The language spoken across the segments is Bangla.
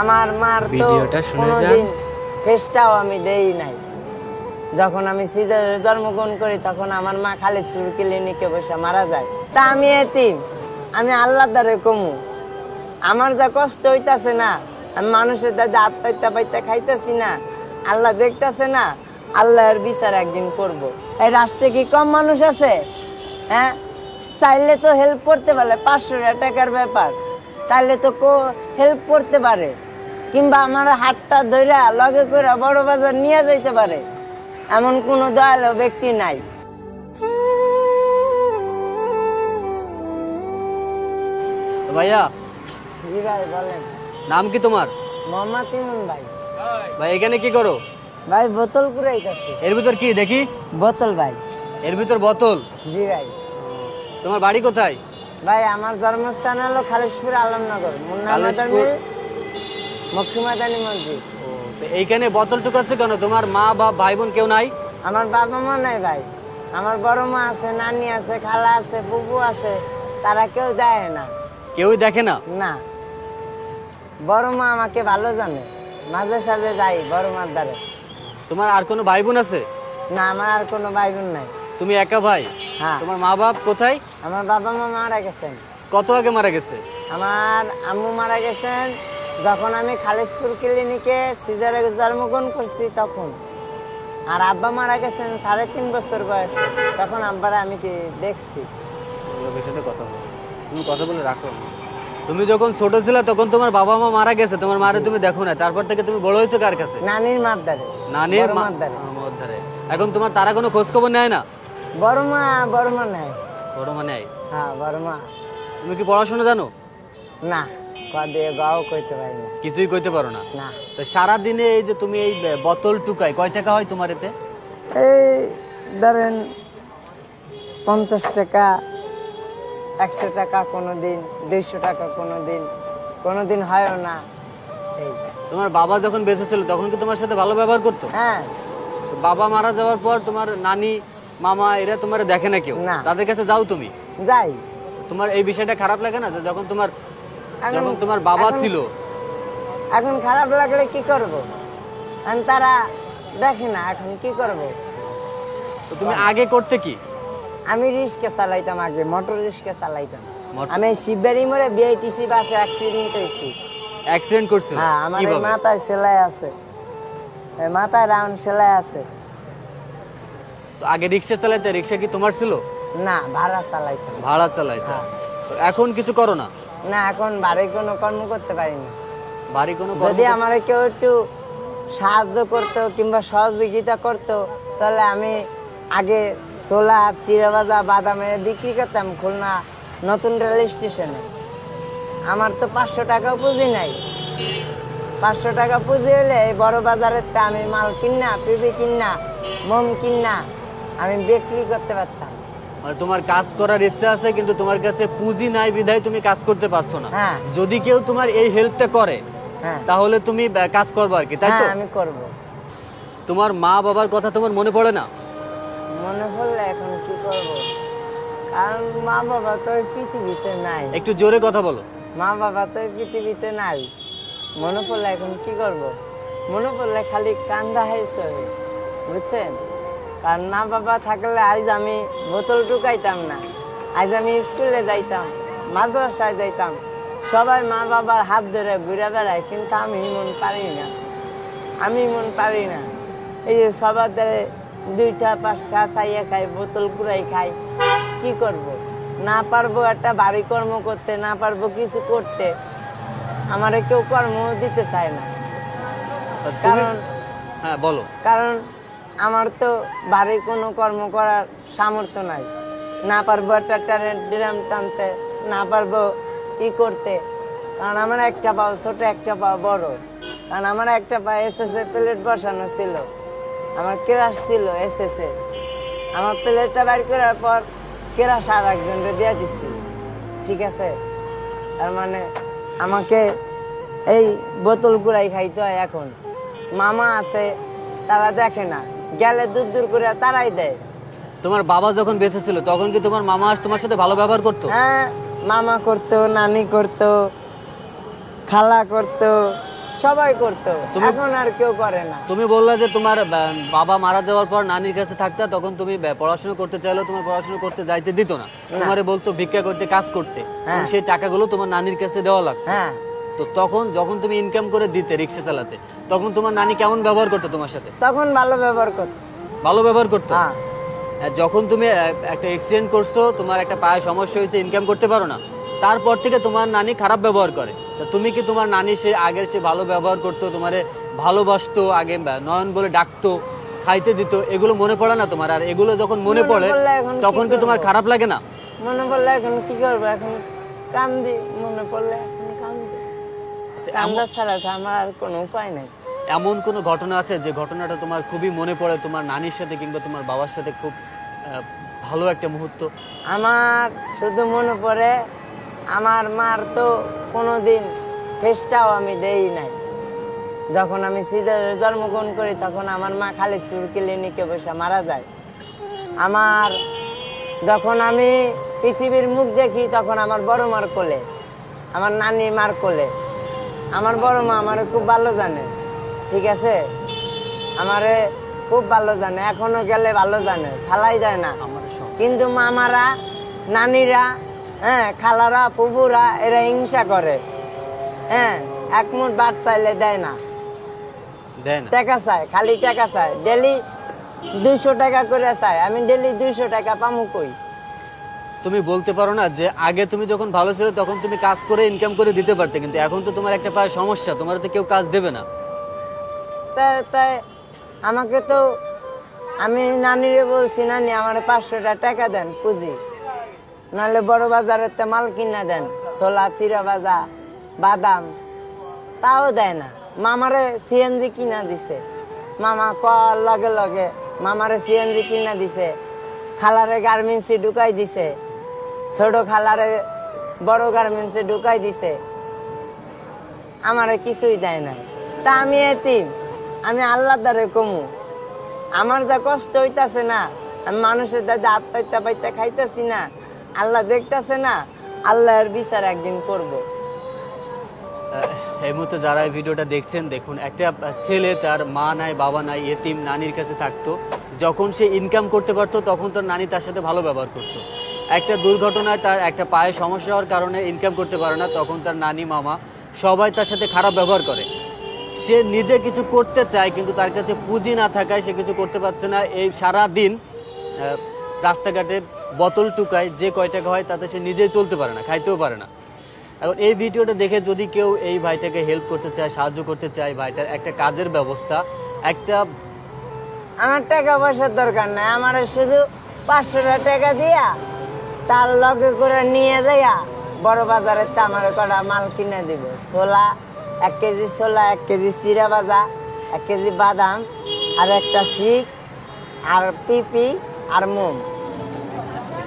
আমার মার তো ভিডিওটা শুনে যান। কোনোদিন ফেসটাও আমি দেই নাই। যখন আমি সিজারে জন্মগ্রহণ করি তখন আমার মা খালিদপুর ক্লিনিকে বসে মারা যায়। তা আমি এতিম, আমি আল্লাহর দ্বারে কমু। আমার যা কষ্ট হইতাছে না, আমি মানুষের দাদা হাত পাইতে পাইতে খাইতেছি না, আল্লাহ দেখতেছে না, আল্লাহর বিচার একদিন করব। এই রাষ্ট্রে কি কম মানুষ আছে? হ্যাঁ, চাইলে তো হেল্প করতে পারে, 500 টাকার ব্যাপার, চাইলে তো হেল্প করতে পারে, কিংবা আমার হাতটা ধইরা লগে করে বড় বাজার নিয়ে যাইতে পারে, এমন কোনো দয়ালু ব্যক্তি নাই। ভাইয়া, জি ভাই বলেন। নাম কি তোমার? মোহাম্মদ ইমন ভাই। ভাই এখানে কি করো? ভাই বোতল কুড়াইতেছি। এর ভিতর কি দেখি? বোতল ভাই। এর ভিতর বোতল? জি ভাই। তোমার বাড়ি কোথায়? ভাই আমার জন্মস্থান হলো খালিশপুর আলমনগর, মুন্না খালিশপুর। মক্কিমাদানি মসজিদ। তো এইখানে বোতল টুকাচ্ছে কেন? তোমার মা বা ভাই বোন কেউ নাই? আমার বাবা মা নাই ভাই, আমার বড় মা আছে, নানি আছে, খালা আছে, ফুফু আছে, তারা কেউ দেয় না। কেউই দেখে না? না, বড় মা আমাকে ভালো জানে, মাঝে সাঝে যাই বড় মার দ্বারে। তোমার আর কোনো ভাই বোন আছে? না, আমার আর কোনো ভাই বোন নাই। তুমি একা ভাই? হ্যাঁ। তোমার মা বাপ কোথায়? আমার বাবা মা মারা গেছেন। কত আগে মারা গেছে? আমার আম্মু মারা গেছেন যখন আমি খালিশপুর ক্লিনিকে সিজারে জন্মগ্রহণ করছি তখন। আর আব্বা মারা গেছেন 3.5 বছর বয়সে, তখন আব্বারা আমি কি দেখছি। লোকের সাথে কথা বলো, তুমি কথা বলে রাখো। তুমি যখন ছোট ছিলে তখন তোমার বাবা মা মারা গেছে, তোমার মারে তুমি দেখো না, তারপর থেকে তুমি বড় হয়েছো কার কাছে? নানির মার দ্বারে। নানির বড় মার দ্বারে। ধারে। এখন তোমার তারা কোনো খোঁজ খবর নেয় না? বড় মা নাই। বড় মা নেয়? হ্যাঁ, বড় মা। তুমি কি পড়াশোনা জানো? না, কদে গাও কইতে পারি না। কিছুই কইতে পারো না? না। তো সারাদিনে এই যে তুমি এই বোতল টুকাই, কয় টাকা হয় তোমার এতে? এই ধরেন 50 টাকা, 100 টাকা কোনোদিন, 200 টাকা কোনোদিন, কোনোদিন হয়ও না। এই তোমার বাবা যখন বেঁচে ছিল তখন কি তোমার সাথে ভালো ব্যবহার করতো? হ্যাঁ। তো বাবা মারা যাওয়ার পর তোমার নানি মামা এরা তোমার দেখে না কেউ? না। তাদের কাছে যাও তুমি? যাই। তোমার এই বিষয়টা খারাপ লাগে না যে যখন তোমার এখন- তোমার বাবা এখন- ছিল? এখন খারাপ লাগলে কি করব? এখন তারা দেখে না, এখন কি করব? তো তুমি আগে করতে কি? আমি রিক্সা চালাইতাম, আগে মোটর রিক্সা চালাইতাম। মোটর- আমি শিববাড়ি মোড়ে বিআইটিসি বাসে অ্যাক্সিডেন্ট হয়েছি। অ্যাক্সিডেন্ট করছিল? হ্যাঁ, আমার এই কিভাবে? মাথায় সেলাই আছে, এই মাথায় রাউন্ড সেলাই আছে। তো আগে রিক্সা চালাইতে? রিক্সা কি তোমার ছিল? না, ভাড়া চালাইতাম। ভাড়া চালাইতে? হ্যাঁ। তো এখন কিছু করো না? না, এখন বাড়ি কোনো কর্ম করতে পারি না। বাড়ি কোনো যদি আমার কেউ একটু সাহায্য করতো কিংবা সহযোগিতা করতো তাহলে আমি আগে ছোলা, চিড়াভাজা, বাদামে বিক্রি করতাম খুলনা নতুন রেল স্টেশনে। আমার তো 500 টাকা পুঁজি নাই। 500 টাকা পুঁজি হলে এই বড় বাজারের তা আমি মাল কিনা, পিপি কিনা, মোম কিনা আমি বিক্রি করতে পারতাম। মানে তোমার কাজ করার ইচ্ছা আছে কিন্তু তোমার কাছে পুঁজি নাই বিধায় তুমি কাজ করতে পারছো না। হ্যাঁ। যদি কেউ তোমার এই হেল্পটা করে হ্যাঁ, তাহলে তুমি কাজ করবে আর কি, তাই তো? হ্যাঁ, আমি করব। তোমার মা বাবার কথা তোমার মনে পড়ে না? মনে পড়লে এখন কি করব? কারণ মা বাবা তো এই পৃথিবীতে নাই। একটু জোরে কথা বলো। মা বাবা তো এই পৃথিবীতে নাই। মনে পড়লে এখন কি করব? মনে পড়লে খালি কান্দা হয়েছে, বুঝছেন? কারণ মা বাবা থাকলে আজ আমি বোতল ঢুকাইতাম না, আজ আমি স্কুলে যাইতাম, মাদ্রাসায় যাইতাম, সবাই মা বাবার হাত ধরে ঘুরে বেড়ায়, কিন্তু আমি মন পারি না, আমি মন পারি না। এই যে সবার দ্বারে 2টা 5টা চাইয়া খাই, বোতল কুড়াই খাই, কি করব? না পারবো একটা বাড়ি কর্ম করতে, না পারবো কিছু করতে, আমারে কেউ কর্ম দিতে চায় না। তা তুমি- কারণ হ্যাঁ বলো। কারণ আমার তো বাড়ি কোনো কর্ম করার সামর্থ্য নাই। না পারবো একটা ড্রাম টানতে, না পারবো ই করতে, কারণ আমার একটা পাও ছোট, একটা পাও বড়। কারণ আমার একটা পা এসএসএ প্লেট বসানো ছিল, আমার কেরাস ছিল এসএসএ। আমার প্লেটটা বাইর করার পর কেরাস আর একজনকে দিয়ে দিচ্ছি, ঠিক আছে? তার মানে আমাকে এই বোতল কুড়াই খাইতে হয়। এখন মামা আছে, তারা দেখে না, গেলে দূর দূর করে তারাই দেয়। তোমার বাবা যখন বেঁচে ছিল তখন কি তোমার মামা তোমার সাথে ভালো ব্যবহার করতো? হ্যাঁ, মামা করতো, নানি করতো, খালা করতো, সবাই করতো, এখন আর কেউ করে না। তুমি বললা যে তোমার বাবা মারা যাওয়ার পর নানির কাছে থাকতা, তখন তুমি পড়াশোনা করতে চাইলেও তোমার পড়াশোনা করতে যাইতে দিত না, তোমারে বলতো ভিক্ষা করতে, কাজ করতে, এবং সেই টাকাগুলো তোমার নানির কাছে দেওয়া লাগতো। হ্যাঁ, তো তখন যখন তুমি ইনকাম করে দিতে রিক্সা চালাতে, তখন তোমার নানি কেমন ব্যবহার করতো তোমার সাথে? তখন ভালো ব্যবহার করতো। ভালো ব্যবহার করতো। হ্যাঁ, যখন তুমি একটা অ্যাক্সিডেন্ট করছো, তোমার একটা পায়ে সমস্যা হয়েছে, ইনকাম করতে পারো না, তারপর থেকে তোমার নানি খারাপ ব্যবহার করে। তা তুমি কি তোমার নানি সে আগের সে ভালো ব্যবহার করতো, তোমারে ভালোবাসতো, আগে নয়ন বলে ডাকতো, খাইতে দিত, এগুলো মনে পড়ে না তোমার? আর এগুলো যখন মনে পড়ে পড়লে এখন কি তখন কি তোমার করবো? খারাপ লাগে না? মনে পড়লে এখন কি করবো, এখন কান্দি, মনে পড়লে এখন কান্দি। কান্দা ছাড়া তো আমার আর কোনো উপায় নাই। এমন কোনো ঘটনা আছে যে ঘটনাটা তোমার খুবই মনে পড়ে, তোমার নানির সাথে কিংবা তোমার বাবার সাথে খুব ভালো একটা মুহূর্ত? আমার শুধু মনে পড়ে, আমার মার তো কোনোদিন ফেসটাও আমি দেই নাই। যখন আমি সিজারে জন্মগ্রহণ করি তখন আমার মা খালিদপুর ক্লিনিকে বসে মারা যায়। আমার যখন আমি পৃথিবীর মুখ দেখি তখন আমার বড় মার কোলে, আমার নানি মার কোলে। আমার বড় মা আমারে খুব ভালো জানে, ঠিক আছে, আমারে খুব ভালো জানে, এখনো গেলে ভালো জানে, ফালাই যায় না। কিন্তু মামারা, নানিরা, হ্যাঁ, খালারা, ফুবুরা, এরা হিংসা করে। হ্যাঁ, এক মুঠ ভাত চাইলে দেয় না, টাকা চায়, খালি টাকা চায়, ডেলি 200 টাকা করে চায়। আমি ডেলি 200 টাকা পামু কই? তুমি বলতে পারো না যে আগে তুমি যখন ভালো ছিল তখন তুমি কাজ করে ইনকাম করে দিতে পারতে, কিন্তু এখন তো তোমার একটা পায়ে সমস্যা, তোমার তো কেউ কাজ দেবে না। তাই আমাকে তো, আমি নানিরে বলছি, নানি আমার 500 টাকা দেন পুঁজি, নাহলে বড় বাজারের তে মাল কিনা দেন, ছোলা, চিরা ভাজা, বাদাম, তাও দেয় না। মামারে সিএনজি কিনা দিছে, মামা কল লগে লগে মামারে সিএনজি কিনা দিছে, খালারে গার্মেন্টসে ঢুকাই দিছে, ছোট খালারে বড় গার্মেন্টসে ঢুকাই দিছে, আমারে কিছুই দেয় না। তা আমি এতিম, আমি আল্লাহ দ্বারে কমু, আমার যা কষ্ট হইতাছে না, আমি মানুষের দাদা হাত পাইতে পাইতে খাইতেছি না, আল্লাহ দেখতেছে না, আল্লাহর বিচার একদিন করব। এই মুহূর্তে যারা এই ভিডিওটা দেখছেন, দেখুন, একটা ছেলে তার মা নাই, বাবা নাই, এতিম, নানির কাছে থাকতো। যখন সে ইনকাম করতে পারতো তখন তার নানি তার সাথে ভালো ব্যবহার করতো। একটা দুর্ঘটনায় তার একটা পায়ে সমস্যা হওয়ার কারণে ইনকাম করতে পারে না, তখন তার নানি, মামা সবাই তার সাথে খারাপ ব্যবহার করে। সে নিজে কিছু করতে চায় কিন্তু তার কাছে পুঁজি না থাকায় সে কিছু করতে পারছে না। এই সারা দিন রাস্তাঘাটে বোতল টুকায়, যে কয় টাকা হয় তাতে সে নিজেই চলতে পারে না, খাইতেও পারে না। এখন এই ভিডিওটা দেখে যদি কেউ এই ভাইটাকে হেল্প করতে চায়, সাহায্য করতে চায়, ভাইটার একটা কাজের ব্যবস্থা, একটা, আমার টাকা পয়সার দরকার নাই, আমার শুধু 500 টাকা দিয়া তার লগে করে নিয়ে যাইয়া বড় বাজারের তে আমার কটা মাল কিনে দিব, ছোলা 1 কেজি, ছোলা 1 কেজি, চিরা ভাজা 1 কেজি, বাদাম আর একটা শিক আর পিপি আর মোম,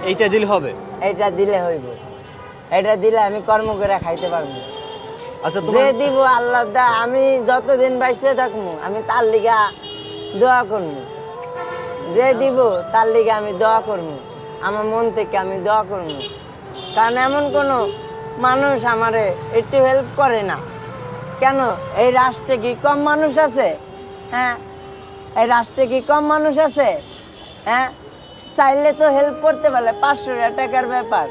এইটা দিলে হবে? এটা দিলে হইব, এটা দিলে আমি কর্ম করে খাইতে পারবো। আচ্ছা, যে তোমার দিব আল্লাহ দা, আমি যতদিন বাইসে থাকবো আমি তার লিগা দোয়া করবো, যে দিব তার লিগা আমি দোয়া করবো, আমার মন থেকে আমি দোয়া করবো। কারণ এমন কোনো মানুষ আমারে একটু হেল্প করে না কেন? এই রাষ্ট্রে কি কম মানুষ আছে? হ্যাঁ, এই রাষ্ট্রে কি কম মানুষ আছে? হ্যাঁ, চাইলে তো হেল্প করতে পারে, 500 টাকার ব্যাপার,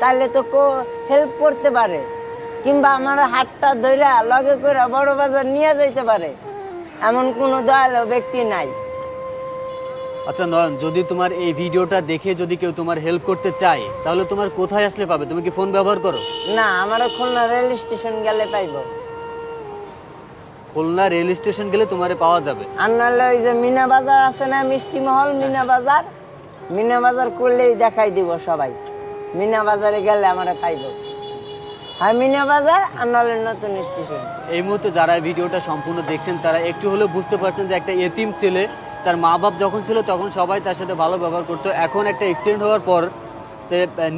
চাইলে তো হেল্প করতে পারে, কিংবা আমার হাতটা ধইরা লগে করে বড় বাজার নিয়ে যাইতে পারে, এমন কোনো দয়ালু ব্যক্তি নাই। আচ্ছা নয়ন, যদি তোমার এই ভিডিওটা দেখে যদি কেউ তোমার হেল্প করতে চায় তাহলে তোমার কোথায় আসলে পাবে? তুমি কি ফোন ব্যবহার করো? না, আমার খুলনা রেল স্টেশন গেলে পাইব। খুলনা রেল স্টেশন গেলে তোমারে পাওয়া যাবে। আর নাহলে ওই যে মিনা বাজার আছে না, মিষ্টি মহল, মিনা বাজার, মিনা বাজার করলেই দেখাই দিব সবাই, মিনা বাজারে গেলে আমারে পাইব। আর মিনা বাজার আর নাহলে নতুন স্টেশন। এই মুহূর্তে যারা এই ভিডিওটা সম্পূর্ণ দেখছেন তারা একটু হলেও বুঝতে পারছেন যে একটা এতিম ছেলে, তার মা বাপ যখন ছিল তখন সবাই তার সাথে ভালো ব্যবহার করতো, এখন একটা অ্যাক্সিডেন্ট হওয়ার পর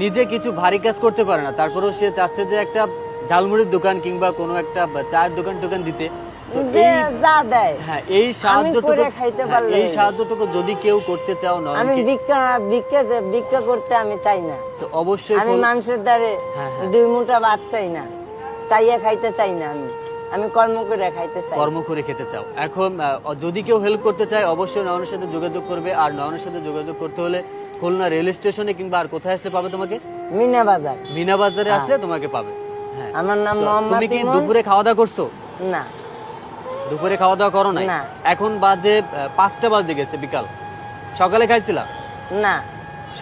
নিজে কিছু ভারী কাজ করতে পারে না, তারপরেও সে চাচ্ছে যে একটা ঝালমুড়ির দোকান কিংবা কোনো একটা চায়ের দোকান দিতে। তো যে যা দেয়, হ্যাঁ, এই সাহায্যটুকু, খাইতে পারলে, এই সাহায্যটুকু যদি কেউ করতে চাও না, আমি ভিক্ষা করতে আমি চাই না, তো অবশ্যই আমি মানুষের দ্বারে 2 মুঠা ভাত চাই না, চাইয়া খাইতে চাই না আমি। আমি কর্ম করে খাইতে চাই। কর্ম করে খেতে চাও। এখন যদি কেউ হেল্প করতে চায় অবশ্যই নয়নের সাথে যোগাযোগ করবে। আর নয়নের সাথে যোগাযোগ করতে হলে খুলনা রেল স্টেশনে কিংবা আর কোথায় আসলে পাবে তোমাকে? মিনা বাজার। মিনা বাজারে আসলে তোমাকে পাবে। হ্যাঁ। আমার নাম তো মোহাম্মদ তুমি কি ইমন। দুপুরে খাওয়া দাওয়া করছো? না দুপুরে খাওয়া দাওয়া করো নাই? না। এখন বাজে 5টা বাজে গেছে বিকাল। সকালে খাইছিলা? না,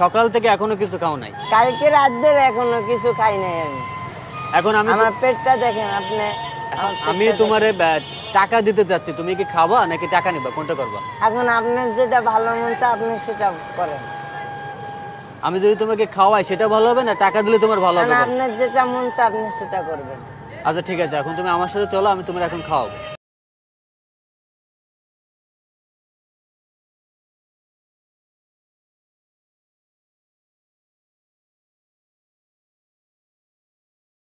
সকাল থেকে এখনো কিছু খাও নাই? কালকে রাত ধরে এখনো কিছু খাই নাই আমি। এখন আমি আমার পেটটা দেখেন আপনি। এখন আমার আমি পেটটা তোমারে টাকা দিতে চাচ্ছি, তুমি কি খাবা নাকি টাকা নিবা, কোনটা করবা? দেখেন। এখন আপনার যেটা ভালো মন চায় আপনি সেটা করেন। আমি যদি তোমাকে খাওয়াই সেটা ভালো হবে না টাকা দিলে তোমার ভালো হবে? আপনার যেটা মন চায় আপনি সেটা করবেন। আচ্ছা ঠিক আছে, এখন তুমি আমার সাথে চলো, আমি তোমার এখন খাওয়াবো।